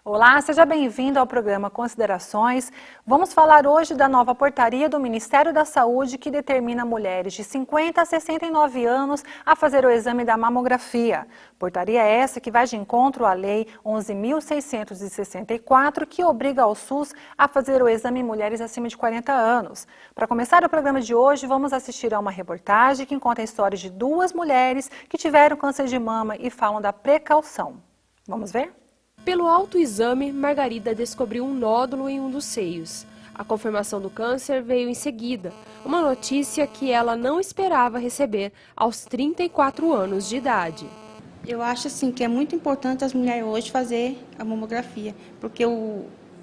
Olá, seja bem-vindo ao programa Considerações. Vamos falar hoje da nova portaria do Ministério da Saúde que determina mulheres de 50 a 69 anos a fazer o exame da mamografia. Portaria essa que vai de encontro à Lei 11.664, que obriga ao SUS a fazer o exame em mulheres acima de 40 anos. Para começar o programa de hoje, vamos assistir a uma reportagem que conta a história de duas mulheres que tiveram câncer de mama e falam da precaução. Vamos ver? Pelo autoexame, Margarida descobriu um nódulo em um dos seios. A confirmação do câncer veio em seguida, uma notícia que ela não esperava receber aos 34 anos de idade. Eu acho assim que é muito importante as mulheres hoje fazer a mamografia, porque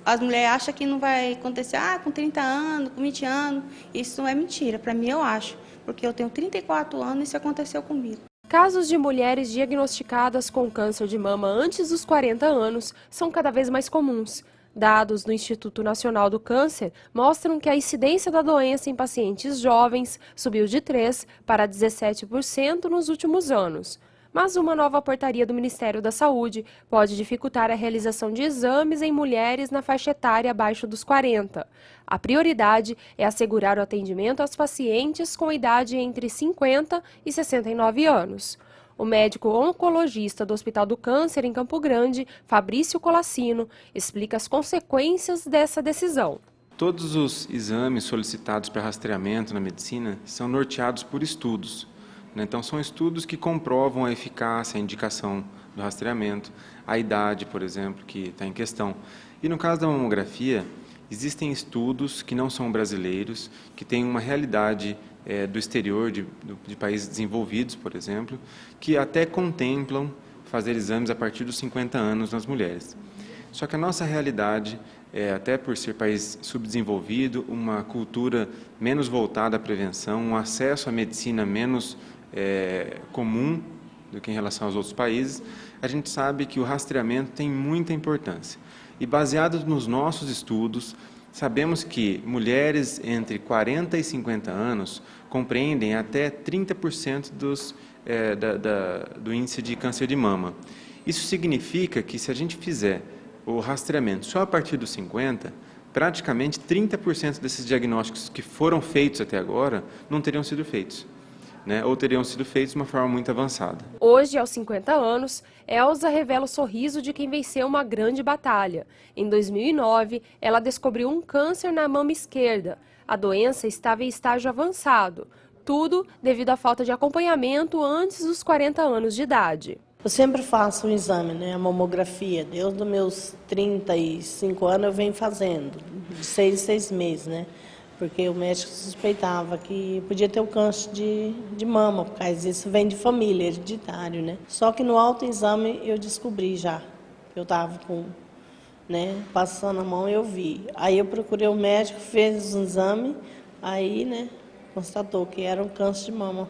as mulheres acham que não vai acontecer com 30 anos, com 20 anos. Isso é mentira, para mim eu acho, porque eu tenho 34 anos e isso aconteceu comigo. Casos de mulheres diagnosticadas com câncer de mama antes dos 40 anos são cada vez mais comuns. Dados do Instituto Nacional do Câncer mostram que a incidência da doença em pacientes jovens subiu de 3% para 17% nos últimos anos. Mas uma nova portaria do Ministério da Saúde pode dificultar a realização de exames em mulheres na faixa etária abaixo dos 40. A prioridade é assegurar o atendimento aos pacientes com idade entre 50 e 69 anos. O médico oncologista do Hospital do Câncer em Campo Grande, Fabrício Colassino, explica as consequências dessa decisão. Todos os exames solicitados para rastreamento na medicina são norteados por estudos. Então, são estudos que comprovam a eficácia, a indicação do rastreamento, a idade, por exemplo, que está em questão. E no caso da mamografia, existem estudos que não são brasileiros, que têm uma realidade do exterior, de países desenvolvidos, por exemplo, que até contemplam fazer exames a partir dos 50 anos nas mulheres. Só que a nossa realidade, até por ser país subdesenvolvido, uma cultura menos voltada à prevenção, um acesso à medicina menos comum do que em relação aos outros países, a gente sabe que o rastreamento tem muita importância. E baseado nos nossos estudos, sabemos que mulheres entre 40 e 50 anos compreendem até 30% do índice de câncer de mama. Isso significa que se a gente fizer o rastreamento só a partir dos 50, praticamente 30% desses diagnósticos que foram feitos até agora não teriam sido feitos. Ou teriam sido feitos de uma forma muito avançada. Hoje, aos 50 anos, Elza revela o sorriso de quem venceu uma grande batalha. Em 2009, ela descobriu um câncer na mama esquerda. A doença estava em estágio avançado, tudo devido à falta de acompanhamento antes dos 40 anos de idade. Eu sempre faço um exame, a mamografia. Desde os meus 35 anos eu venho fazendo, de 6 em 6 meses, Porque o médico suspeitava que podia ter um câncer de mama, por causa disso vem de família, hereditário, Só que no autoexame eu descobri já, que eu estava com, passando a mão eu vi. Aí eu procurei o médico, fez um exame, aí, constatou que era um câncer de mama.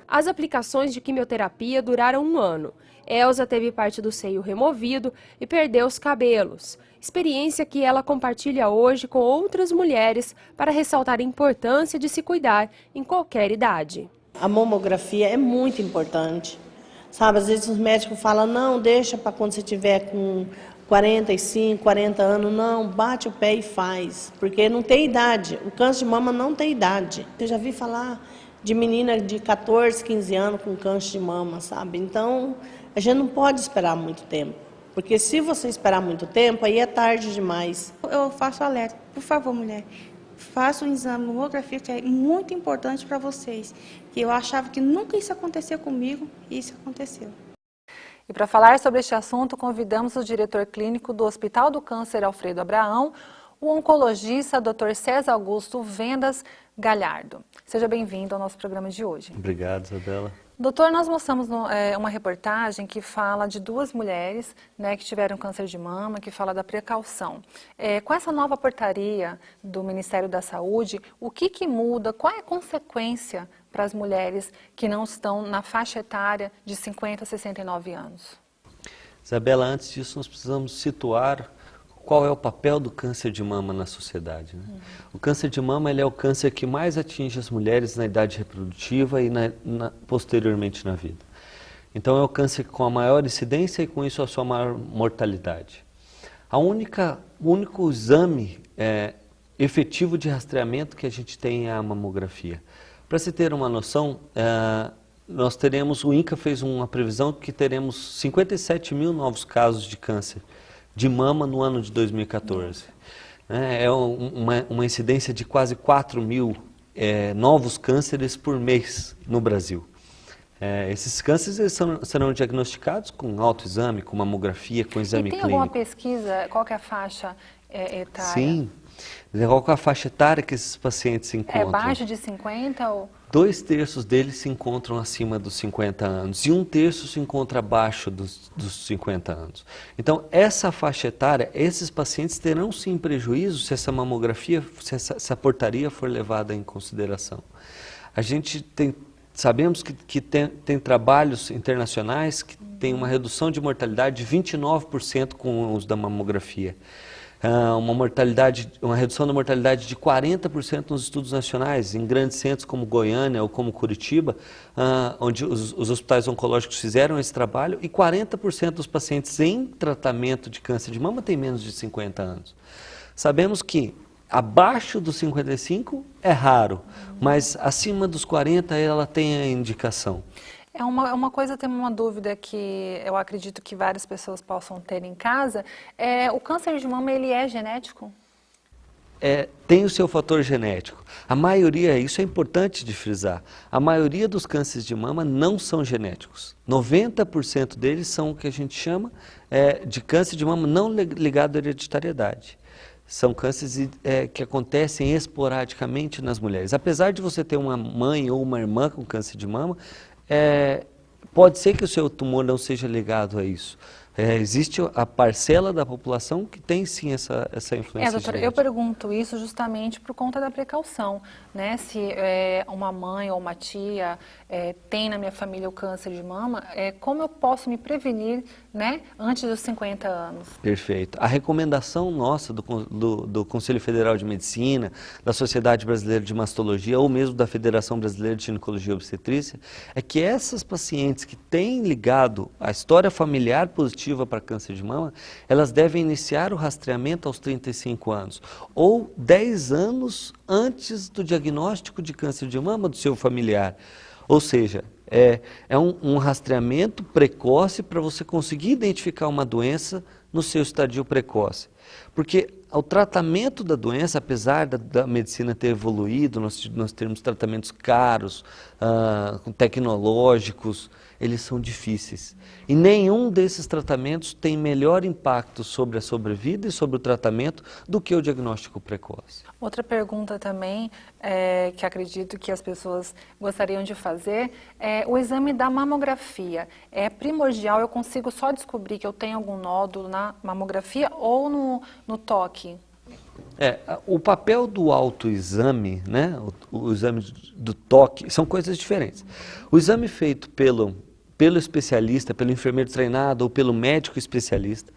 As aplicações de quimioterapia duraram 1 ano. Elza teve parte do seio removido e perdeu os cabelos. Experiência que ela compartilha hoje com outras mulheres para ressaltar a importância de se cuidar em qualquer idade. A mamografia é muito importante. Às vezes os médicos falam, não, deixa para quando você tiver com 45, 40 anos. Não, bate o pé e faz, porque não tem idade. O câncer de mama não tem idade. Eu já vi falar de menina de 14, 15 anos com câncer de mama, Então, a gente não pode esperar muito tempo. Porque se você esperar muito tempo, aí é tarde demais. Eu faço alerta, por favor, mulher, faça um exame de mamografia que é muito importante para vocês. Que eu achava que nunca isso acontecia comigo e isso aconteceu. E para falar sobre este assunto, convidamos o diretor clínico do Hospital do Câncer Alfredo Abraão, o oncologista Dr. César Augusto Vendas Galhardo. Seja bem-vindo ao nosso programa de hoje. Obrigado, Isabela. Doutor, nós mostramos uma reportagem que fala de duas mulheres que tiveram câncer de mama, que fala da precaução. Com essa nova portaria do Ministério da Saúde, o que muda? Qual é a consequência para as mulheres que não estão na faixa etária de 50 a 69 anos? Isabela, antes disso nós precisamos situar qual é o papel do câncer de mama na sociedade. O câncer de mama ele é o câncer que mais atinge as mulheres na idade reprodutiva e posteriormente na vida. Então é o câncer com a maior incidência e com isso a sua maior mortalidade. O único exame efetivo de rastreamento que a gente tem é a mamografia. Para se ter uma noção, o INCA fez uma previsão que teremos 57 mil novos casos de câncer de mama no ano de 2014. É uma incidência de quase 4 mil novos cânceres por mês no Brasil. Esses cânceres serão diagnosticados com autoexame, com mamografia, com exame clínico. E tem clínico. alguma pesquisa, qual que é a faixa etária? Sim. Qual que é a faixa etária que esses pacientes se encontram? É baixo de 50 ou... 2/3 deles se encontram acima dos 50 anos e 1/3 se encontra abaixo dos 50 anos. Então, essa faixa etária, esses pacientes terão sim prejuízo se essa mamografia, se a portaria for levada em consideração. A gente sabemos que tem trabalhos internacionais que tem uma redução de mortalidade de 29% com o uso da mamografia. Uma redução da mortalidade de 40% nos estudos nacionais, em grandes centros como Goiânia ou como Curitiba, onde os hospitais oncológicos fizeram esse trabalho, e 40% dos pacientes em tratamento de câncer de mama têm menos de 50 anos. Sabemos que abaixo dos 55 é raro, mas acima dos 40 ela tem a indicação. É uma coisa, tem uma dúvida que eu acredito que várias pessoas possam ter em casa. O câncer de mama, ele é genético? Tem o seu fator genético. A maioria, isso é importante de frisar, a maioria dos cânceres de mama não são genéticos. 90% deles são o que a gente chama de câncer de mama não ligado à hereditariedade. São cânceres que acontecem esporadicamente nas mulheres. Apesar de você ter uma mãe ou uma irmã com câncer de mama, pode ser que o seu tumor não seja ligado a isso. Existe a parcela da população que tem sim essa influência doutora, genética. eu pergunto isso justamente por conta da precaução, né? Se uma mãe ou uma tia tem na minha família o câncer de mama, como eu posso me prevenir, né, antes dos 50 anos? Perfeito. A recomendação nossa do Conselho Federal de Medicina, da Sociedade Brasileira de Mastologia ou mesmo da Federação Brasileira de Ginecologia e Obstetrícia é que essas pacientes que têm ligado a história familiar positiva para câncer de mama, elas devem iniciar o rastreamento aos 35 anos ou 10 anos antes do diagnóstico de câncer de mama do seu familiar. Ou seja, é um rastreamento precoce para você conseguir identificar uma doença no seu estadio precoce. Porque o tratamento da doença, apesar da medicina ter evoluído, nós termos tratamentos caros, tecnológicos, eles são difíceis. E nenhum desses tratamentos tem melhor impacto sobre a sobrevida e sobre o tratamento do que o diagnóstico precoce. Outra pergunta também, que acredito que as pessoas gostariam de fazer, o exame da mamografia. É primordial, eu consigo só descobrir que eu tenho algum nódulo na mamografia ou no toque? O papel do autoexame, né, o exame do toque, são coisas diferentes. O exame feito pelo especialista, pelo enfermeiro treinado ou pelo médico especialista,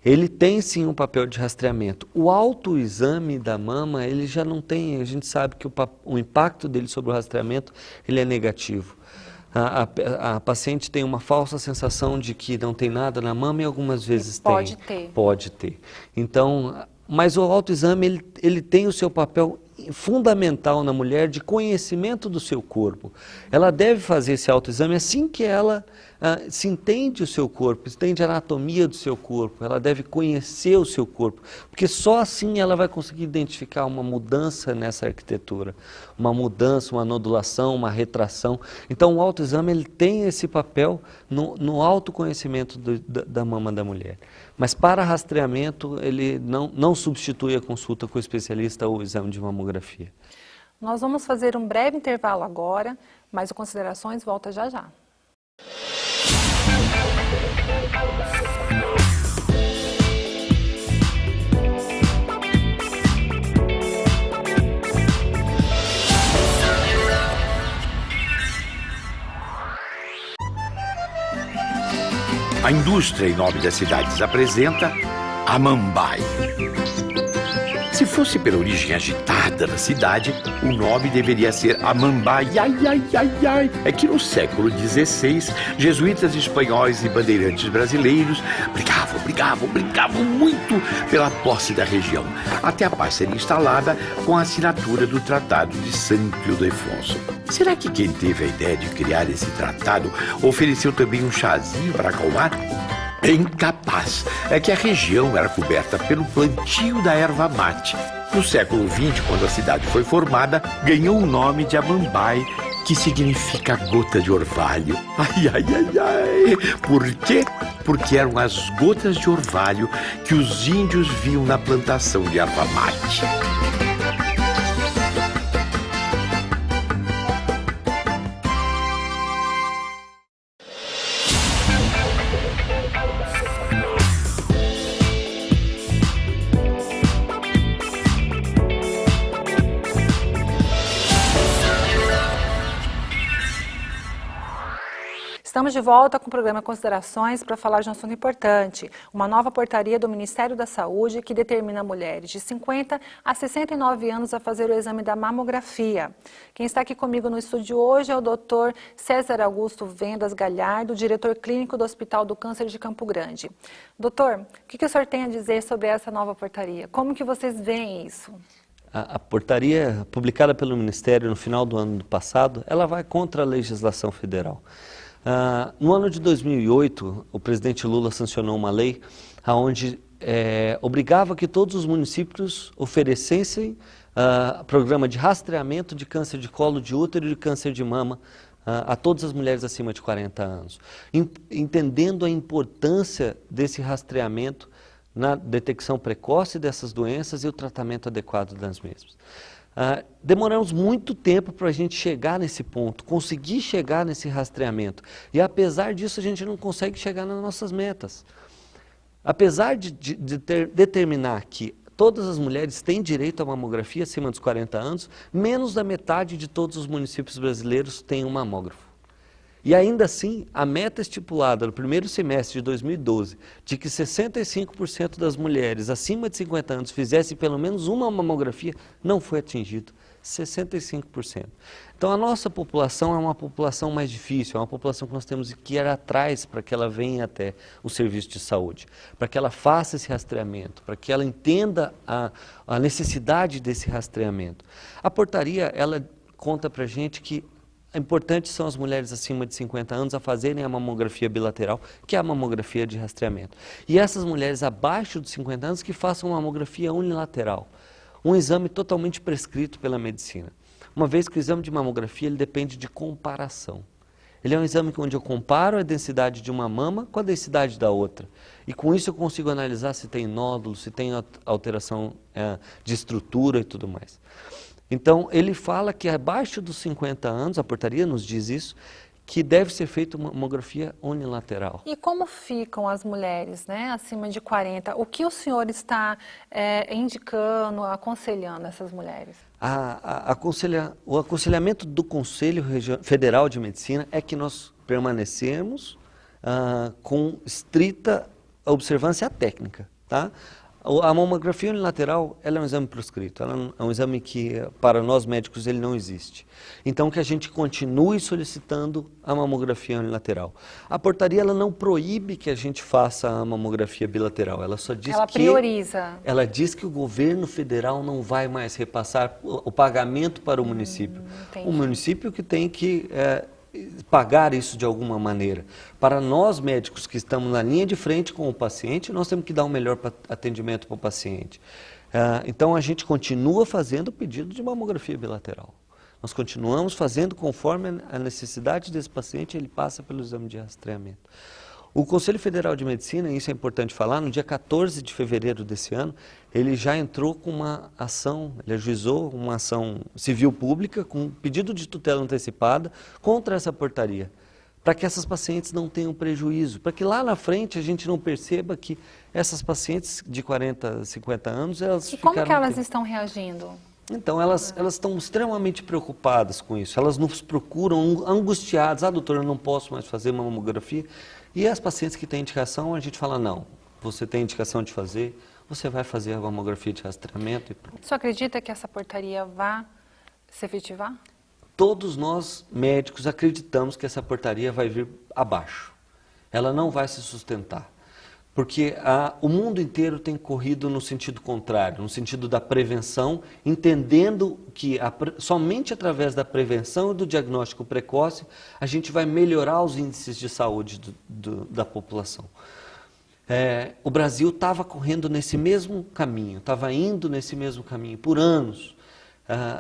ele tem sim um papel de rastreamento. O autoexame da mama, ele já não tem, a gente sabe que o impacto dele sobre o rastreamento, ele é negativo. A paciente tem uma falsa sensação de que não tem nada na mama e algumas vezes Pode tem. ter. Pode ter. Então, mas o autoexame, ele tem o seu papel fundamental na mulher de conhecimento do seu corpo. Ela deve fazer esse autoexame assim que ela se entende o seu corpo, entende a anatomia do seu corpo, ela deve conhecer o seu corpo, porque só assim ela vai conseguir identificar uma mudança nessa arquitetura, uma mudança, uma nodulação, uma retração. Então o autoexame ele tem esse papel no autoconhecimento da mama da mulher. Mas para rastreamento ele não substitui a consulta com o especialista ou o exame de mamografia. Nós vamos fazer um breve intervalo agora, mas o Considerações volta já já. A indústria em nome das cidades apresenta a Mambai. Se fosse pela origem agitada da cidade, o nome deveria ser Amambai. Ai, ai, ai, ai. É que no século XVI, jesuítas espanhóis e bandeirantes brasileiros brigavam muito pela posse da região, até a paz ser instalada com a assinatura do Tratado de Santo Ildefonso. Será que quem teve a ideia de criar esse tratado ofereceu também um chazinho para acalmar? Bem capaz. É que a região era coberta pelo plantio da erva mate. No século XX, quando a cidade foi formada, ganhou o nome de Amambai, que significa gota de orvalho. Ai, ai, ai, ai. Por quê? Porque eram as gotas de orvalho que os índios viam na plantação de erva mate. Estamos de volta com o programa Considerações para falar de um assunto importante, uma nova portaria do Ministério da Saúde que determina mulheres de 50 a 69 anos a fazer o exame da mamografia. Quem está aqui comigo no estúdio hoje é o Dr. César Augusto Vendas Galhardo, diretor clínico do Hospital do Câncer de Campo Grande. Doutor, o que o senhor tem a dizer sobre essa nova portaria? Como que vocês veem isso? A portaria publicada pelo Ministério no final do ano passado, ela vai contra a legislação federal. No ano de 2008, o presidente Lula sancionou uma lei onde obrigava que todos os municípios oferecessem programa de rastreamento de câncer de colo de útero e de câncer de mama a todas as mulheres acima de 40 anos, entendendo a importância desse rastreamento na detecção precoce dessas doenças e o tratamento adequado das mesmas. Demoramos muito tempo para a gente chegar nesse ponto, conseguir chegar nesse rastreamento. E apesar disso, a gente não consegue chegar nas nossas metas. Apesar de determinar que todas as mulheres têm direito à mamografia acima dos 40 anos, menos da metade de todos os municípios brasileiros têm um mamógrafo. E ainda assim, a meta estipulada no primeiro semestre de 2012, de que 65% das mulheres acima de 50 anos fizessem pelo menos uma mamografia, não foi atingido. 65%. Então a nossa população é uma população mais difícil, é uma população que nós temos que ir atrás para que ela venha até o serviço de saúde, para que ela faça esse rastreamento, para que ela entenda a necessidade desse rastreamento. A portaria, ela conta para a gente que importantes são as mulheres acima de 50 anos a fazerem a mamografia bilateral, que é a mamografia de rastreamento. E essas mulheres abaixo de 50 anos que façam mamografia unilateral, um exame totalmente prescrito pela medicina. Uma vez que o exame de mamografia ele depende de comparação. Ele é um exame onde eu comparo a densidade de uma mama com a densidade da outra. E com isso eu consigo analisar se tem nódulo, se tem alteração de estrutura e tudo mais. Então, ele fala que abaixo dos 50 anos, a portaria nos diz isso, que deve ser feita uma mamografia unilateral. E como ficam as mulheres, né, acima de 40? O que o senhor está indicando, aconselhando essas mulheres? O aconselhamento do Conselho Federal de Medicina é que nós permanecemos com estrita observância técnica, tá? A mamografia unilateral, ela é um exame proscrito, ela é um exame que, para nós médicos, ele não existe. Então, que a gente continue solicitando a mamografia unilateral. A portaria, ela não proíbe que a gente faça a mamografia bilateral, ela só diz ela prioriza. Ela diz que o governo federal não vai mais repassar o pagamento para o município. Entendi. O município que tem que pagar isso de alguma maneira. Para nós médicos que estamos na linha de frente com o paciente, nós temos que dar o melhor atendimento para o paciente. Então a gente continua fazendo o pedido de mamografia bilateral. Nós continuamos fazendo conforme a necessidade desse paciente, ele passa pelo exame de rastreamento. O Conselho Federal de Medicina, isso é importante falar, no dia 14 de fevereiro desse ano, ele já entrou com uma ação, ele ajuizou uma ação civil pública com pedido de tutela antecipada contra essa portaria, para que essas pacientes não tenham prejuízo, para que lá na frente a gente não perceba que essas pacientes de 40, 50 anos, elas ficaram... E como que elas estão reagindo? Então, elas estão extremamente preocupadas com isso, elas nos procuram angustiadas, doutor, eu não posso mais fazer mamografia. E as pacientes que têm indicação, a gente fala, não, você tem indicação de fazer, você vai fazer a mamografia de rastreamento e pronto. O senhor acredita que essa portaria vá se efetivar? Todos nós, médicos, acreditamos que essa portaria vai vir abaixo. Ela não vai se sustentar. Porque o mundo inteiro tem corrido no sentido contrário, no sentido da prevenção, entendendo que somente através da prevenção e do diagnóstico precoce a gente vai melhorar os índices de saúde da população. O Brasil estava correndo nesse mesmo caminho, estava indo nesse mesmo caminho por anos.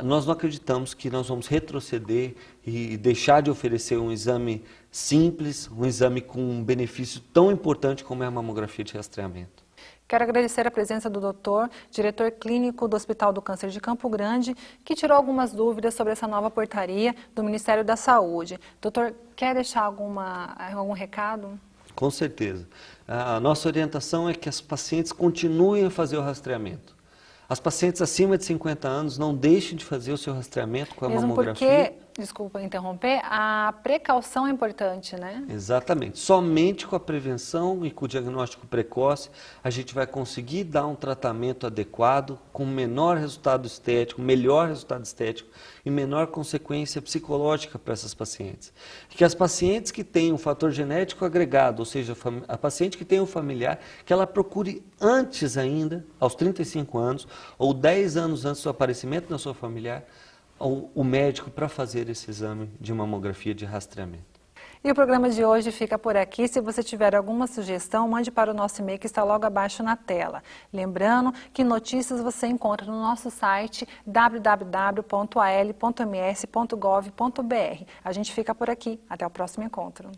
Nós não acreditamos que nós vamos retroceder e deixar de oferecer um exame simples, um exame com um benefício tão importante como é a mamografia de rastreamento. Quero agradecer a presença do doutor, diretor clínico do Hospital do Câncer de Campo Grande, que tirou algumas dúvidas sobre essa nova portaria do Ministério da Saúde. Doutor, quer deixar algum recado? Com certeza. A nossa orientação é que as pacientes continuem a fazer o rastreamento. As pacientes acima de 50 anos não deixem de fazer o seu rastreamento com a mamografia. Mesmo porque, desculpa interromper, a precaução é importante, né? Exatamente. Somente com a prevenção e com o diagnóstico precoce a gente vai conseguir dar um tratamento adequado, com menor resultado estético, melhor resultado estético e menor consequência psicológica para essas pacientes. Que as pacientes que têm um fator genético agregado, ou seja, a paciente que tem um familiar, que ela procure antes ainda, aos 35 anos, ou 10 anos antes do aparecimento da sua familiar, o médico para fazer esse exame de mamografia de rastreamento. E o programa de hoje fica por aqui. Se você tiver alguma sugestão, mande para o nosso e-mail que está logo abaixo na tela. Lembrando que notícias você encontra no nosso site www.al.ms.gov.br. A gente fica por aqui. Até o próximo encontro.